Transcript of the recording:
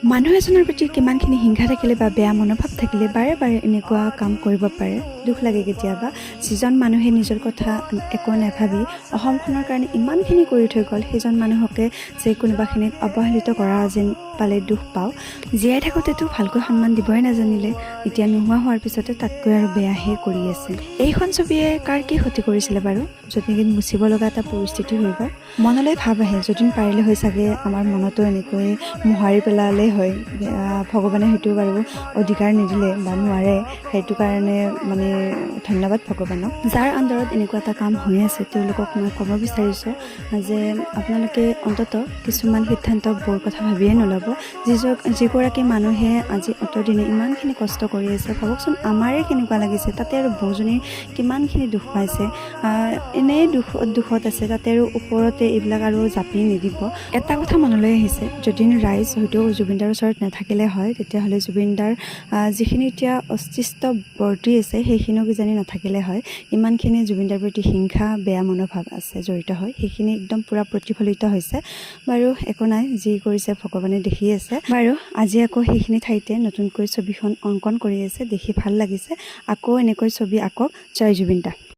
মানুহ এজনৰ প্ৰতি কিমানখিনি হিংসা থাকিলে বা বেয়া মনোভাৱ থাকিলে বাৰে বাৰে এনেকুৱা কাম কৰিব পাৰে। দুখ লাগে কেতিয়াবা, যিজন মানুহে নিজৰ কথা একো নাভাবি অসমখনৰ কাৰণে ইমানখিনি কৰি থৈ গ'ল, সেইজন মানুহকে যে কোনোবাখিনিত অৱহেলিত কৰা যেন পালে দুখ পাওঁ। জীয়াই থাকোঁতেতো ভালকৈ সন্মান দিবই নাজানিলে, এতিয়া নোহোৱা হোৱাৰ পিছতে তাতকৈ আৰু বেয়াহে কৰি আছে। এইখন ছবিয়ে কাৰ কি ক্ষতি কৰিছিলে বাৰু? যদিন মুচিব লগা এটা পৰিস্থিতি হৈ গ'ল, মনলৈ ভাৱ আহে যদিন পাৰিলে হৈ চাগে আমাৰ মনতো এনেকৈ মোহাৰি পেলালে হয়। ভগৱানে সেইটো বাৰু অধিকাৰ নিদিলে বা নোৱাৰে, সেইটো কাৰণে মানে ধন্যবাদ ভগৱানক। যাৰ আণ্ডাৰত এনেকুৱা এটা কাম হৈ আছে তেওঁলোকক মই ক'ব বিচাৰিছোঁ যে আপোনালোকে অন্ততঃ কিছুমান সিদ্ধান্ত বৰ কথা ভাবিয়ে নল'ব। যিগৰাকী মানুহে আজি অতদিনে ইমানখিনি কষ্ট কৰি আছে, ভাবকচোন আমাৰে কেনেকুৱা লাগিছে, তাতে আৰু বৌজনীৰ কিমানখিনি দুখ পাইছে, এনেই দুখত আছে, তাতে আৰু ওপৰতে এইবিলাক আৰু জাপি নিদিব। এটা কথা মনলৈ আহিছে, যদি ৰাইজ হয়তো জুবিনদাৰ ওচৰত নাথাকিলে হয়, তেতিয়াহ'লে জুবিনদাৰ যিখিনি এতিয়া অস্তিত্ব বৰ্তি আছে সেইখিনিও কিজানি নাথাকিলে হয়। ইমানখিনি জুবিনদাৰ প্ৰতি হিংসা বেয়া মনোভাৱ আছে জড়িত হয়, সেইখিনি একদম পূৰা প্ৰতিফলিত হৈছে। বাৰু একো নাই, যি কৰিছে ভগৱানে দেখি আছে। বাৰু আজি আকৌ সেইখিনি ঠাইতে নতুনকৈ ছবিখন অংকন কৰি আছে, দেখি ভাল লাগিছে। আকৌ এনেকৈ ছবি আঁকক। জয় জুবিন দা।